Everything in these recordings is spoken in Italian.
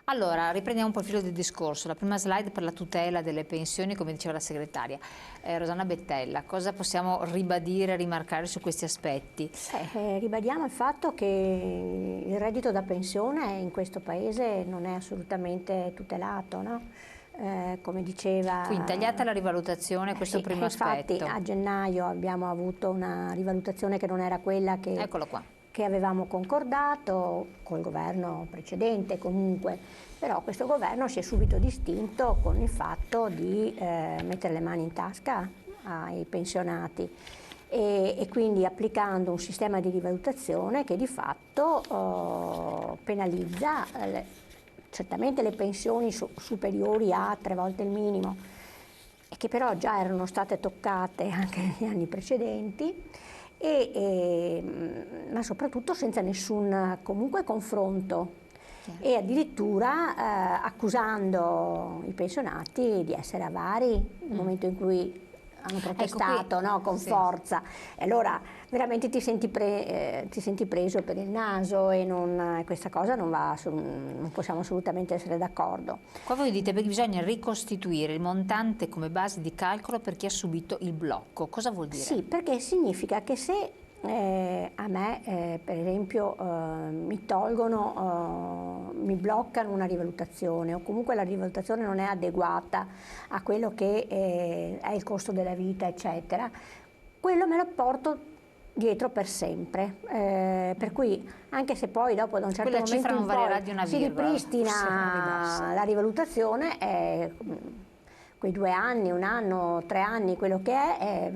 Allora, riprendiamo un po' il filo del discorso. La prima slide per la tutela delle pensioni, come diceva la segretaria. Rosanna Bettella, cosa possiamo ribadire, rimarcare su questi aspetti? Ribadiamo il fatto che il reddito da pensione in questo Paese non è assolutamente tutelato, no? Come diceva... Quindi tagliata la rivalutazione, questo è il primo aspetto. Infatti a gennaio abbiamo avuto una rivalutazione che non era quella che avevamo concordato col governo precedente comunque, però questo governo si è subito distinto con il fatto di mettere le mani in tasca ai pensionati e quindi applicando un sistema di rivalutazione che di fatto penalizza certamente le pensioni superiori a 3 volte il minimo, e che però già erano state toccate anche negli anni precedenti, ma soprattutto senza nessun comunque confronto e addirittura accusando i pensionati di essere avari nel momento in cui hanno protestato, no, con forza. E allora veramente ti senti preso per il naso e questa cosa non possiamo assolutamente essere d'accordo. Qua voi dite che bisogna ricostituire il montante come base di calcolo per chi ha subito il blocco. Cosa vuol dire? Sì, perché significa che se a me per esempio mi bloccano una rivalutazione o comunque la rivalutazione non è adeguata a quello che è il costo della vita eccetera, quello me lo porto dietro per sempre, per cui anche se poi dopo da un certo momento in poi si ripristina la rivalutazione, quei 2 anni, 1 anno, 3 anni, quello che è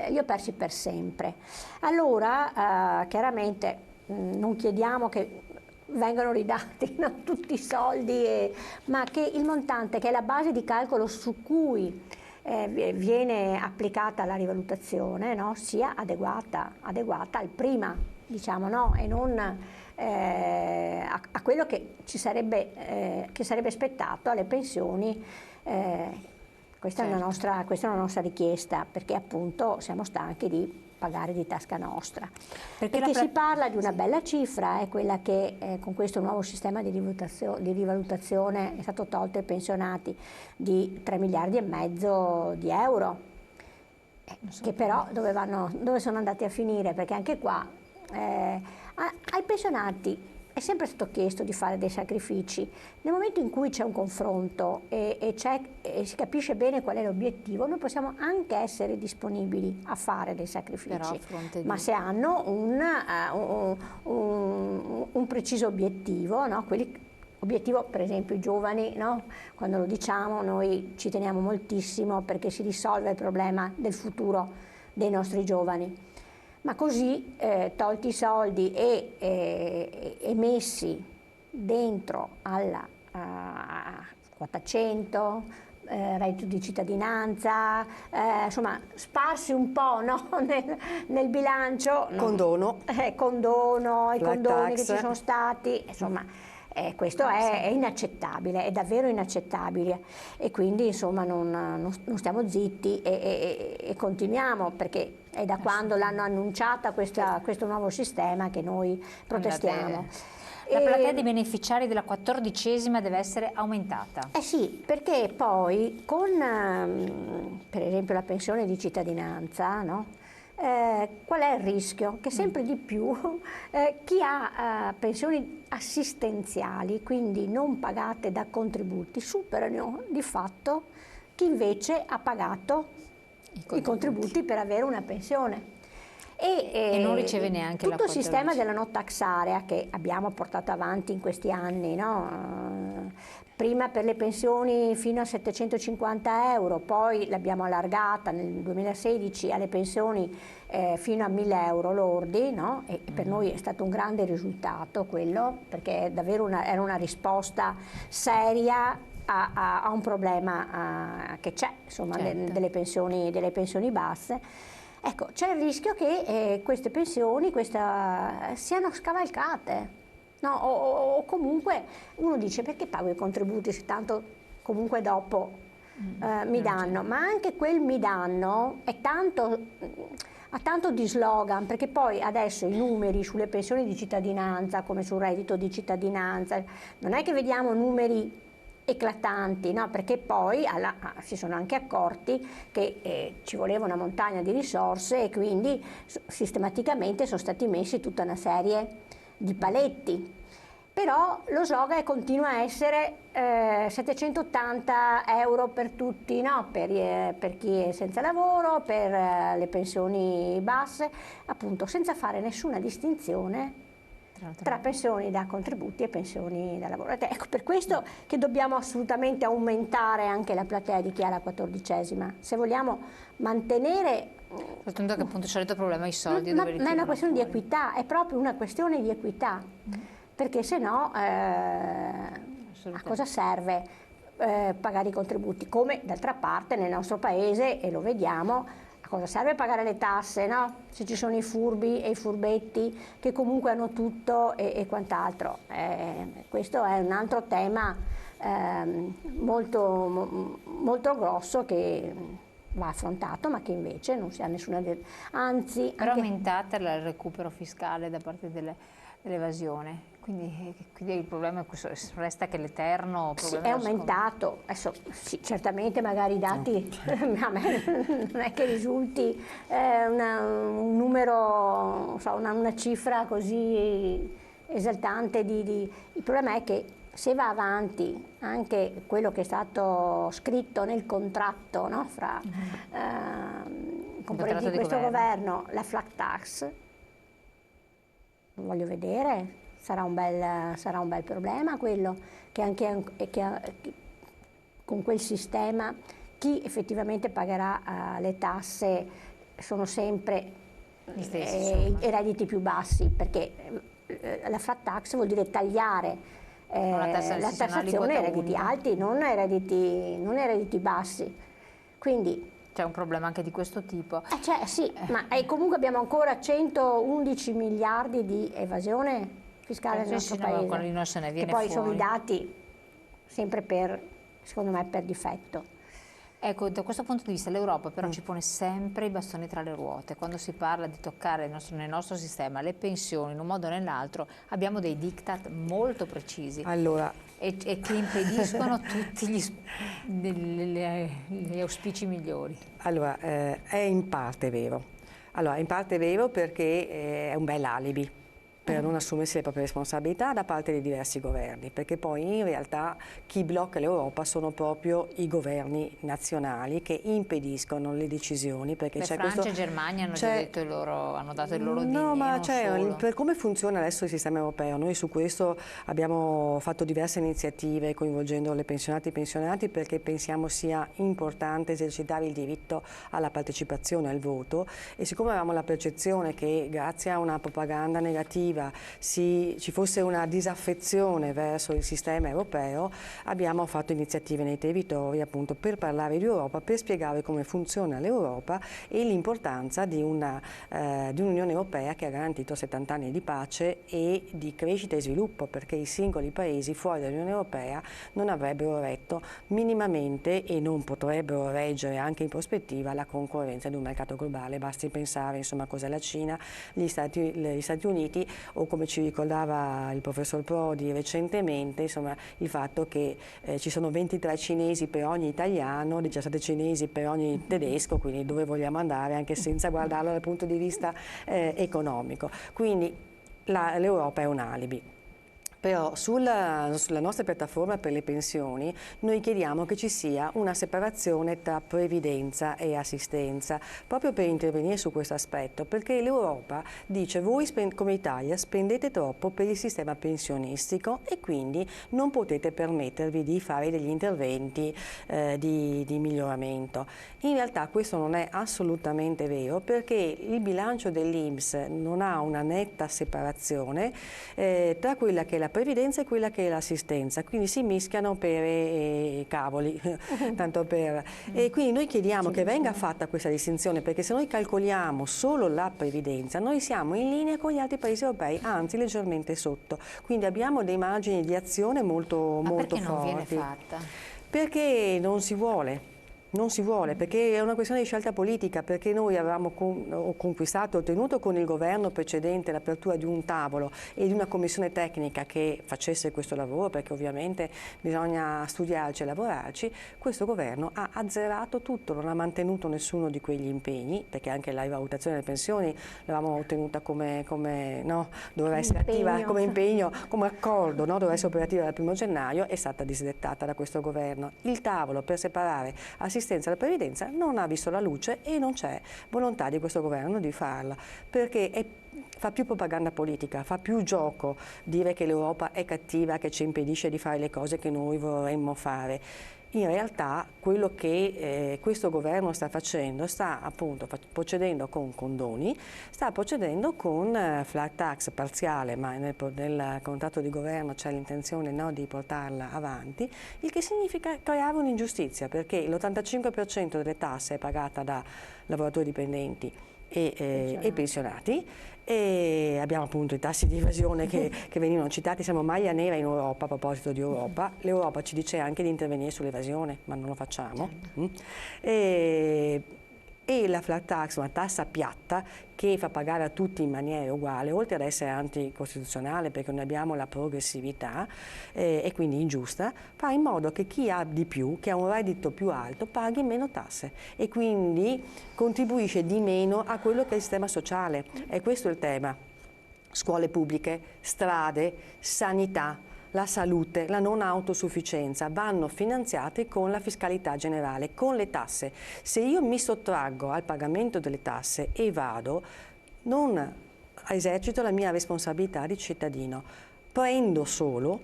li ho persi per sempre. Allora chiaramente non chiediamo che vengano ridati, no, tutti i soldi, ma che il montante, che è la base di calcolo su cui viene applicata la rivalutazione, no, sia adeguata al prima, diciamo, no, e non a quello che sarebbe spettato alle pensioni. Questa è una nostra richiesta, perché appunto siamo stanchi di pagare di tasca nostra. Perché si parla di una bella cifra, è quella che con questo nuovo sistema di rivalutazione è stato tolto ai pensionati, di 3,5 miliardi di euro, che però dove sono andati a finire? Perché anche qua ai pensionati è sempre stato chiesto di fare dei sacrifici. Nel momento in cui c'è un confronto e si capisce bene qual è l'obiettivo, noi possiamo anche essere disponibili a fare dei sacrifici, ma se hanno un preciso obiettivo, no? Obiettivo, per esempio i giovani, no? Quando lo diciamo noi ci teniamo moltissimo perché si risolve il problema del futuro dei nostri giovani. Ma così tolti i soldi e messi dentro alla quota 100, reddito di cittadinanza, insomma sparsi un po', no? nel bilancio. Condono. I condoni che ci sono stati, insomma. Questo è inaccettabile, è davvero inaccettabile, e quindi insomma non stiamo zitti e continuiamo, perché è da quando l'hanno annunciata questo nuovo sistema che noi protestiamo. La platea dei beneficiari della 14ª deve essere aumentata. Sì, perché poi con per esempio la pensione di cittadinanza, no? Qual è il rischio? Che sempre di più chi ha pensioni assistenziali, quindi non pagate da contributi, superano di fatto chi invece ha pagato i contributi per avere una pensione. E non riceve neanche tutto il sistema della no tax area che abbiamo portato avanti in questi anni, no? Prima per le pensioni fino a 750 euro, poi l'abbiamo allargata nel 2016 alle pensioni fino a 1.000 euro lordi, no? E per noi è stato un grande risultato quello, perché davvero era una risposta seria a un problema che c'è, insomma, delle pensioni basse. Ecco, c'è il rischio che queste pensioni siano scavalcate, no? O comunque uno dice: perché pago i contributi se tanto comunque dopo mi danno? Ma anche quel mi danno è tanto ha tanto di slogan, perché poi adesso i numeri sulle pensioni di cittadinanza, come sul reddito di cittadinanza, non è che vediamo numeri eclatanti, no? Perché poi si sono anche accorti che ci voleva una montagna di risorse e quindi sistematicamente sono stati messi tutta una serie di paletti. Però lo slogan continua a essere 780 euro per tutti, no? Per chi è senza lavoro, per le pensioni basse, appunto senza fare nessuna distinzione tra pensioni da contributi e pensioni da lavoro. Ecco, per questo che dobbiamo assolutamente aumentare anche la platea di chi ha la 14ª, se vogliamo mantenere... Soltanto che appunto il solito problema è i soldi. Ma è una questione di equità, è proprio una questione di equità, perché se no a cosa serve pagare i contributi? Come d'altra parte nel nostro paese, e lo vediamo, a cosa serve pagare le tasse, no? Se ci sono i furbi e i furbetti che comunque hanno tutto e quant'altro. Questo è un altro tema molto grosso che va affrontato, ma che invece non si ha nessuna... Anzi... Però aumentate il recupero fiscale da parte dell'evasione. Quindi il problema resta che l'eterno problema... Sì, è aumentato, adesso sì, certamente magari i dati a me non è che risulti un numero, una cifra così esaltante il problema è che se va avanti anche quello che è stato scritto nel contratto, no, fra i componenti di questo governo, la flat tax, voglio vedere. Sarà un bel problema quello, che con quel sistema chi effettivamente pagherà le tasse sono sempre i redditi più bassi, perché la flat tax vuol dire tagliare la tassazione ai redditi alti, non ai redditi bassi. Quindi c'è un problema anche di questo tipo. Sì, ma comunque abbiamo ancora 111 miliardi di evasione fiscale nel nostro paese, che poi sono i dati sempre secondo me per difetto. Ecco, da questo punto di vista l'Europa però ci pone sempre i bastoni tra le ruote. Quando si parla di toccare nel nostro sistema le pensioni in un modo o nell'altro, abbiamo dei diktat molto precisi e che impediscono tutti gli auspici migliori. Allora, è in parte vero. Allora, in parte è vero perché è un bel alibi per non assumersi le proprie responsabilità da parte dei diversi governi, perché poi in realtà chi blocca l'Europa sono proprio i governi nazionali che impediscono le decisioni. Perché Francia e Germania hanno già detto hanno dato il loro no, ma per come funziona adesso il sistema europeo, noi su questo abbiamo fatto diverse iniziative coinvolgendo le pensionate e i pensionati, perché pensiamo sia importante esercitare il diritto alla partecipazione al voto, e siccome avevamo la percezione che grazie a una propaganda negativa ci fosse una disaffezione verso il sistema europeo, abbiamo fatto iniziative nei territori appunto per parlare di Europa, per spiegare come funziona l'Europa e l'importanza di un'Unione Europea che ha garantito 70 anni di pace e di crescita e sviluppo, perché i singoli paesi fuori dall'Unione Europea non avrebbero retto minimamente e non potrebbero reggere anche in prospettiva la concorrenza di un mercato globale. Basti pensare insomma cos'è la Cina, gli Stati Uniti, o come ci ricordava il professor Prodi recentemente, insomma, il fatto che ci sono 23 cinesi per ogni italiano, 17 cinesi per ogni tedesco, quindi dove vogliamo andare anche senza guardarlo dal punto di vista economico. Quindi l'Europa è un alibi. Però sulla nostra piattaforma per le pensioni noi chiediamo che ci sia una separazione tra previdenza e assistenza, proprio per intervenire su questo aspetto, perché l'Europa dice voi come Italia spendete troppo per il sistema pensionistico e quindi non potete permettervi di fare degli interventi di miglioramento. In realtà questo non è assolutamente vero, perché il bilancio dell'INPS non ha una netta separazione tra quella che è la previdenza e quella che è l'assistenza, quindi si mischiano per cavoli, tanto per... E quindi noi chiediamo che venga fatta questa distinzione, perché se noi calcoliamo solo la previdenza, noi siamo in linea con gli altri paesi europei, anzi leggermente sotto, quindi abbiamo dei margini di azione molto forti. Ma perché non viene fatta? Perché non si vuole. Non si vuole, perché è una questione di scelta politica, perché noi avevamo conquistato, ottenuto con il governo precedente l'apertura di un tavolo e di una commissione tecnica che facesse questo lavoro, perché ovviamente bisogna studiarci e lavorarci. Questo governo ha azzerato tutto, non ha mantenuto nessuno di quegli impegni, perché anche la rivalutazione delle pensioni l'avevamo ottenuta no, doveva essere attiva come impegno, come accordo, no, doveva essere operativa dal 1° gennaio, è stata disdettata da questo governo. Il tavolo per separare assistenza alla previdenza non ha visto la luce e non c'è volontà di questo governo di farla, perché fa più propaganda politica, fa più gioco dire che l'Europa è cattiva, che ci impedisce di fare le cose che noi vorremmo fare. In realtà quello che questo governo sta facendo, sta appunto procedendo con condoni, sta procedendo con flat tax parziale, ma nel contratto di governo c'è l'intenzione, no, di portarla avanti, il che significa creare un'ingiustizia, perché l'85% delle tasse è pagata da lavoratori dipendenti e pensionati, e abbiamo appunto i tassi di evasione che venivano citati, siamo maglia nera in Europa. A proposito di Europa, l'Europa ci dice anche di intervenire sull'evasione, ma non lo facciamo. E la flat tax, una tassa piatta che fa pagare a tutti in maniera uguale, oltre ad essere anticostituzionale perché non abbiamo la progressività e quindi ingiusta, fa in modo che chi ha di più, che ha un reddito più alto, paghi meno tasse e quindi contribuisce di meno a quello che è il sistema sociale. E questo è il tema. Scuole pubbliche, strade, sanità, la salute, la non autosufficienza vanno finanziate con la fiscalità generale, con le tasse. Se io mi sottraggo al pagamento delle tasse e non esercito la mia responsabilità di cittadino, prendo solo,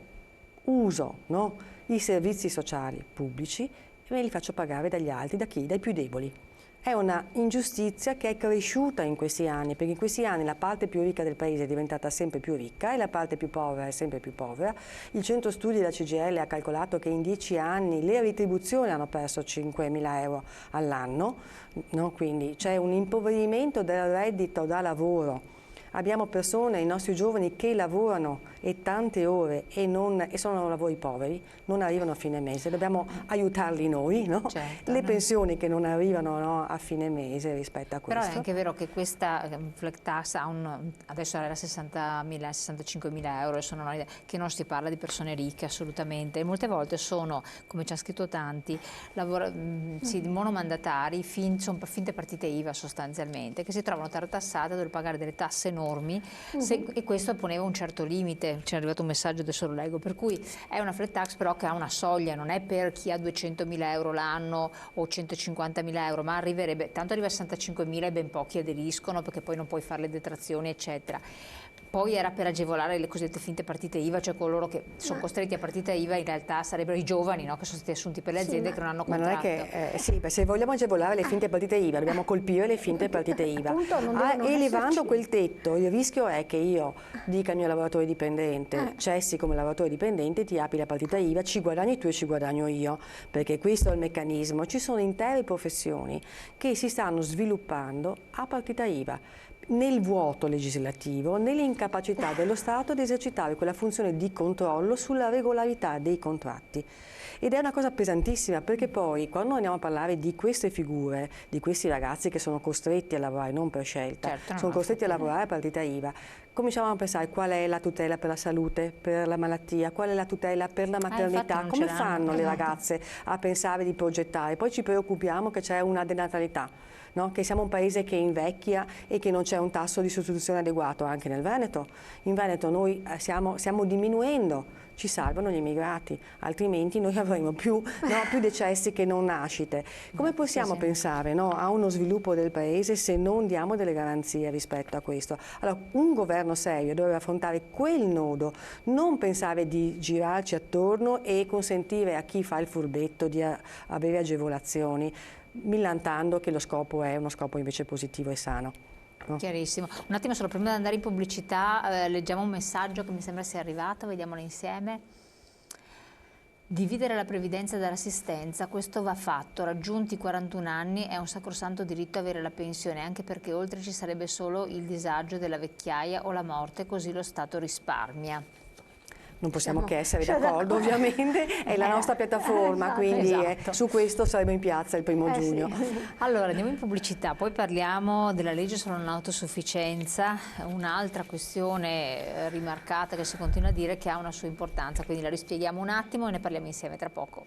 uso, no, i servizi sociali pubblici e me li faccio pagare dagli altri, da chi? Dai più deboli. È una ingiustizia che è cresciuta in questi anni, perché in questi anni la parte più ricca del paese è diventata sempre più ricca e la parte più povera è sempre più povera. Il centro studi della CGIL ha calcolato che in 10 anni le retribuzioni hanno perso 5.000 euro all'anno, no? Quindi c'è un impoverimento del reddito da lavoro. Abbiamo persone, i nostri giovani, che lavorano e tante ore e sono lavori poveri, non arrivano a fine mese, dobbiamo aiutarli noi, no? Certo, le pensioni che non arrivano, no, a fine mese rispetto a questo. Però è anche vero che questa flat tax adesso era 60.000, 65.000 euro, che non si parla di persone ricche assolutamente, e molte volte sono, come ci hanno scritto tanti, monomandatari, sono finte partite IVA sostanzialmente, che si trovano tartassate a dover pagare delle tasse enormi, e questo poneva un certo limite. Ci è arrivato un messaggio, adesso lo leggo, per cui è una flat tax però che ha una soglia, non è per chi ha 200.000 euro l'anno o 150.000 euro, ma arriverebbe, tanto arriva a 65.000 e ben pochi aderiscono perché poi non puoi fare le detrazioni eccetera. Poi era per agevolare le cosiddette finte partite IVA, cioè coloro che sono costretti a partita IVA in realtà sarebbero i giovani, no? Che sono stati assunti per le aziende che non hanno contratto. Ma non è che, sì, se vogliamo agevolare le finte partite IVA dobbiamo colpire le finte partite IVA. Elevando quel tetto, il rischio è che io dica al mio lavoratore dipendente, cessi come lavoratore dipendente, ti apri la partita IVA, ci guadagni tu e ci guadagno io, perché questo è il meccanismo. Ci sono intere professioni che si stanno sviluppando a partita IVA, nel vuoto legislativo, nell'incapacità dello Stato di esercitare quella funzione di controllo sulla regolarità dei contratti. Ed è una cosa pesantissima, perché poi quando andiamo a parlare di queste figure, di questi ragazzi che sono costretti a lavorare non per scelta, sono costretti a lavorare a partita IVA, cominciamo a pensare qual è la tutela per la salute, per la malattia, qual è la tutela per la maternità, come fanno le ragazze a pensare di progettare? Poi ci preoccupiamo che c'è una denatalità, no? Che siamo un paese che invecchia e che non c'è un tasso di sostituzione adeguato anche nel Veneto. In Veneto noi stiamo diminuendo, ci salvano gli immigrati, altrimenti noi avremo più decessi che non nascite. Come possiamo pensare, no, a uno sviluppo del paese se non diamo delle garanzie rispetto a questo? Allora, un governo serio dovrebbe affrontare quel nodo, non pensare di girarci attorno e consentire a chi fa il furbetto di avere agevolazioni, millantando che lo scopo è uno scopo invece positivo e sano. No? Chiarissimo. Un attimo solo, prima di andare in pubblicità, leggiamo un messaggio che mi sembra sia arrivato, vediamolo insieme. Dividere la previdenza dall'assistenza, questo va fatto, raggiunti i 41 anni è un sacrosanto diritto avere la pensione, anche perché oltre ci sarebbe solo il disagio della vecchiaia o la morte, così lo Stato risparmia. non possiamo che essere d'accordo, ovviamente, è la nostra piattaforma, esatto, quindi esatto. su questo saremo in piazza il 1° giugno. Sì. Allora andiamo in pubblicità, poi parliamo della legge sulla non autosufficienza, un'altra questione rimarcata che si continua a dire che ha una sua importanza, quindi la rispieghiamo un attimo e ne parliamo insieme tra poco.